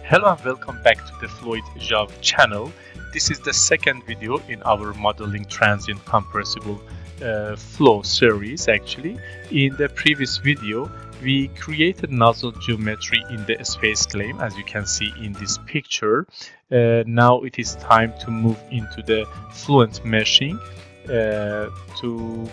Hello and welcome back to the FluidXAV channel. This is the second video in our modeling transient compressible flow series. Actually, in the previous video we created nozzle geometry in the SpaceClaim, as you can see in this picture. Now it is time to move into the Fluent Meshing to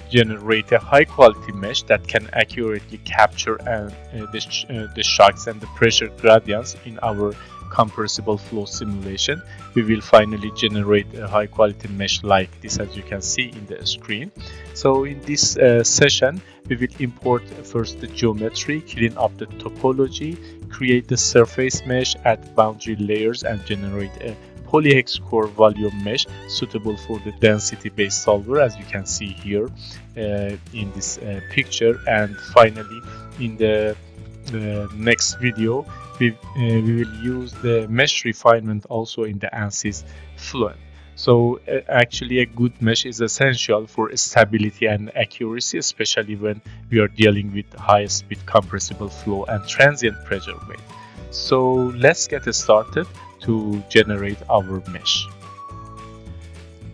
generate a high quality mesh that can accurately capture the shocks and the pressure gradients in our compressible flow simulation. We will finally generate a high quality mesh like this, as you can see in the screen. So in this session we will import first the geometry, clean up the topology, create the surface mesh, add boundary layers, and generate a poly-hexcore volume mesh suitable for the density based solver, as you can see here in this picture. And finally, in the next video we will use the mesh refinement also in the ANSYS Fluent. So actually a good mesh is essential for stability and accuracy, especially when we are dealing with high speed compressible flow and transient pressure wave. So let's get started to generate our mesh.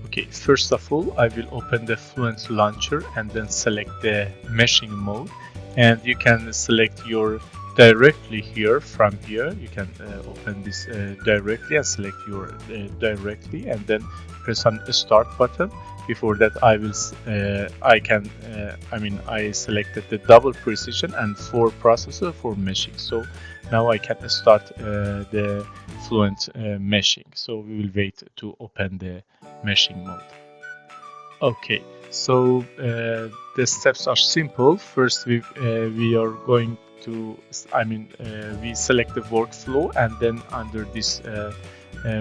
Okay, first of all I will open the Fluent launcher and then select the meshing mode, and you can select your directly here. From here you can open this directly and select your directly, and then press on the start button. Before that I selected the double precision and 4 processor for meshing, so now I can start the Fluent meshing. So we will wait to open the meshing mode. Okay, so the steps are simple. First we are going to we select the workflow, and then under this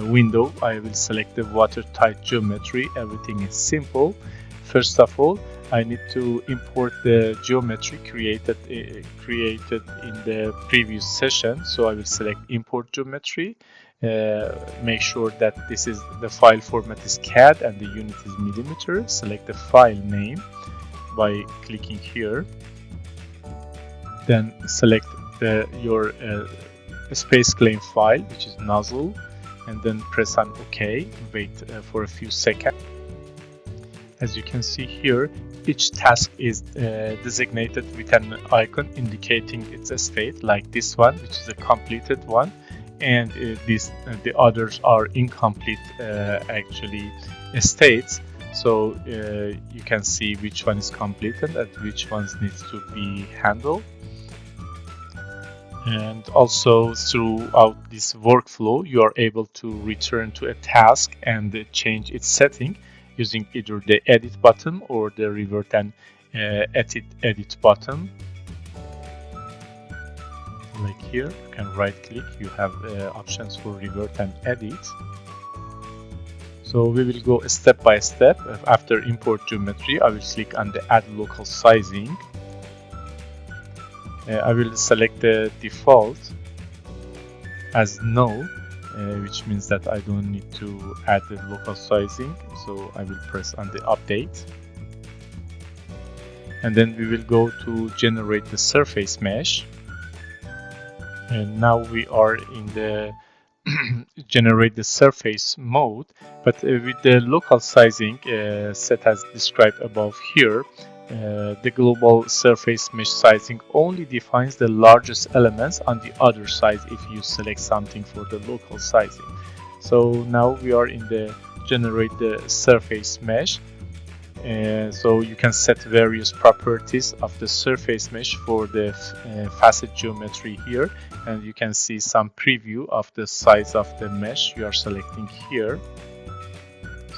window I will select the Watertight geometry. Everything is simple. First of all, I need to import the geometry created in the previous session. So I will select import geometry. Make sure that the file format is CAD and the unit is millimeter. Select the file name by clicking here. Then select your SpaceClaim file, which is Nozzle, and then press on OK. Wait for a few seconds. As you can see here, each task is designated with an icon indicating its state, like this one, which is a completed one, and the others are incomplete states. So you can see which one is completed and which ones needs to be handled. And also throughout this workflow you are able to return to a task and change its setting using either the edit button or the revert and edit button. Like here, you can right click, you have options for revert and edit. So we will go step by step. After import geometry, I will click on the add local sizing. I will select the default as no, which means that I don't need to add the local sizing. So I will press on the update, and then we will go to generate the surface mesh. And now we are in the generate the surface mode, but with the local sizing set as described above here. The global surface mesh sizing only defines the largest elements on the other side if you select something for the local sizing. So now we are in the generate the surface mesh. So you can set various properties of the surface mesh for the facet geometry here, and you can see some preview of the size of the mesh you are selecting here.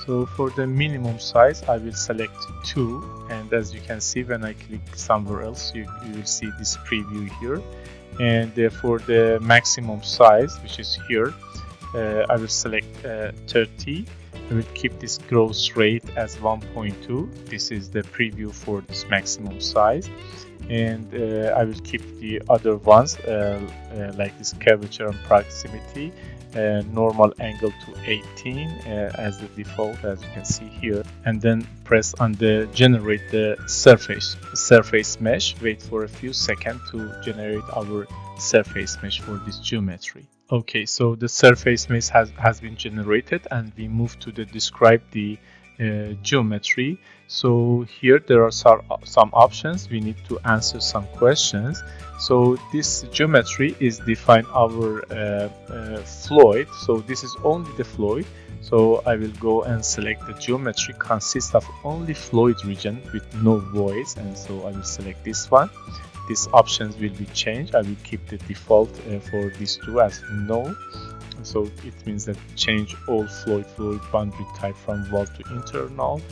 So for the minimum size I will select 2, and as you can see when I click somewhere else you will see this preview here. And for the maximum size, which is here, I will select 30. I will keep this growth rate as 1.2. This is the preview for this maximum size. And I will keep the other ones like this curvature and proximity, normal angle to 18 as the default, as you can see here, and then press on the generate the surface mesh. Wait for a few seconds to generate our surface mesh for this geometry. Okay, so the surface mesh has been generated, and we move to the describe the geometry. So here there are some options. We need to answer some questions. So this geometry is define our fluid. So this is only the fluid. So I will go and select the geometry consists of only fluid region with no voids, and so I will select this one. These options will be changed. I will keep the default for these two as no. So it means that change all fluid boundary type from wall to internal,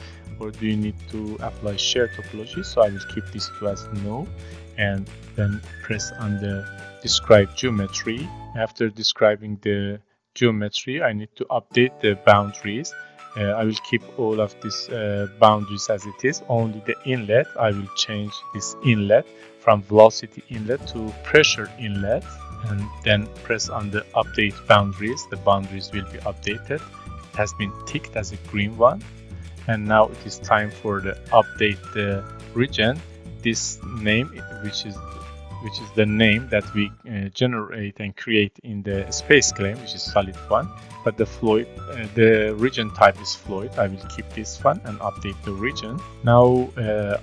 or do you need to apply share topology? So I will keep these two as no, and then press on the describe geometry. After describing the geometry, I need to update the boundaries. I will keep all of these boundaries as it is. Only the inlet, I will change this inlet from velocity inlet to pressure inlet, and then press on the update boundaries. The boundaries will be updated. It has been ticked as a green one, and now it is time for the update the region. This name, which is the name that we generate and create in the SpaceClaim, which is solid one, but the fluid, the region type is fluid. I will keep this one and update the region. Now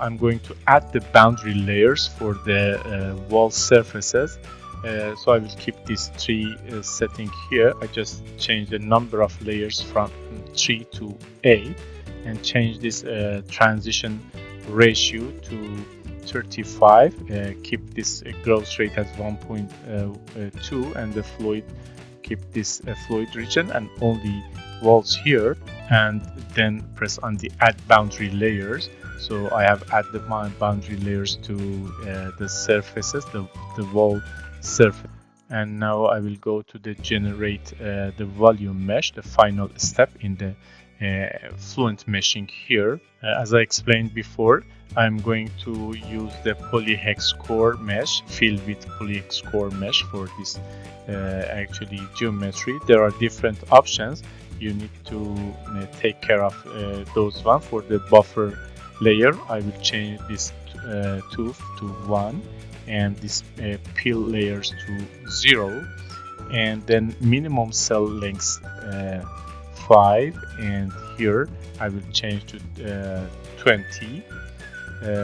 I'm going to add the boundary layers for the wall surfaces. So I will keep these three setting here. I just change the number of layers from 3 to 8, and change this transition ratio to 35. Keep this growth rate as 1.2, and the fluid, keep this fluid region and only walls here, and then press on the add boundary layers. So I have added my boundary layers to the surfaces, the wall surface, and now I will go to the generate the volume mesh, the final step in the Fluent Meshing here. As I explained before, I'm going to use the poly-hexcore mesh, fill with poly-hexcore mesh for this actually geometry. There are different options. You need to take care of those one. For the buffer layer, I will change this 2 to 1, and this peel layers to 0, and then minimum cell length 5, and here I will change to 20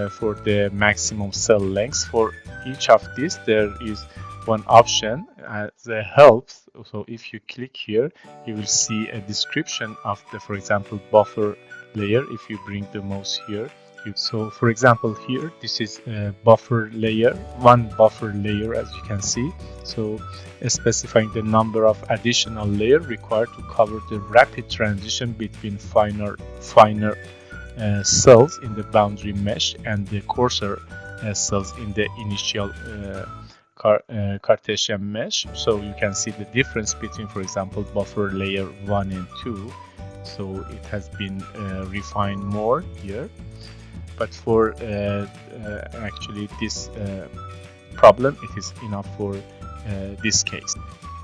for the maximum cell length. For each of these there is one option as a help. So if you click here, you will see a description of the, for example, buffer layer. If you bring the mouse here, so for example here, this is a buffer layer, one buffer layer, as you can see. So specifying the number of additional layer required to cover the rapid transition between finer cells in the boundary mesh and the coarser cells in the initial Cartesian mesh. So you can see the difference between, for example, buffer layer 1 and 2. So it has been refined more here. But for actually this problem, it is enough for this case.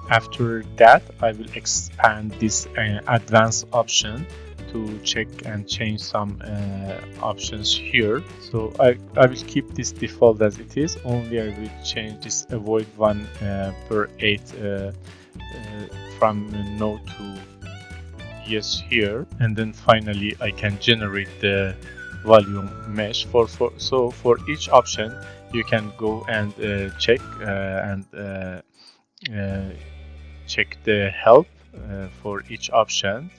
After that, I will expand this advanced option to check and change some options here. So I will keep this default as it is. Only I will change this avoid 1 per 8 from no to yes here, and then finally I can generate the volume mesh. So for each option you can go and check check the help for each option.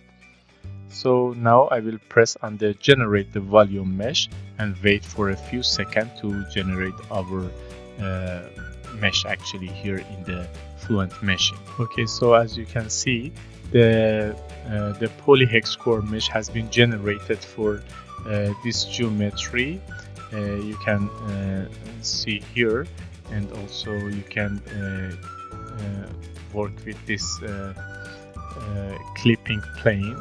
So now I will press on the generate the volume mesh and wait for a few seconds to generate our mesh actually here in the Fluent Meshing. Okay, so as you can see, the poly-hexcore mesh has been generated for this geometry. You can see here, and also you can work with this clipping plane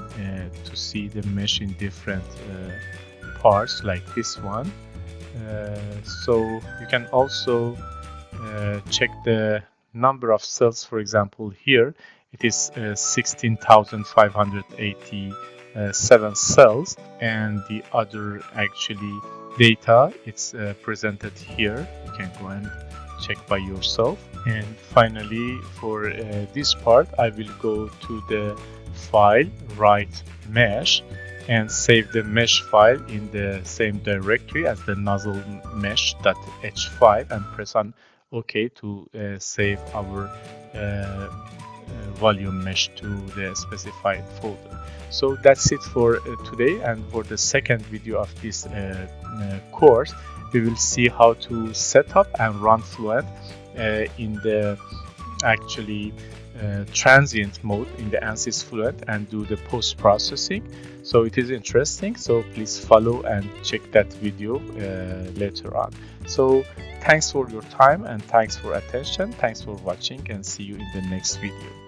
to see the mesh in different parts like this one. So you can also check the number of cells. For example, here it is 16,587 cells, and the other actually data it's presented here. You can go and check by yourself. And finally, for this part, I will go to the file, write mesh, and save the mesh file in the same directory as the nozzle mesh.h5 and press on OK to save our volume mesh to the specified folder. So that's it for today, and for the second video of this course, we will see how to set up and run Fluent in the actually transient mode in the ANSYS Fluent and do the post-processing. So it is interesting, so please follow and check that video later on. So thanks for your time and thanks for attention. Thanks for watching, and see you in the next video.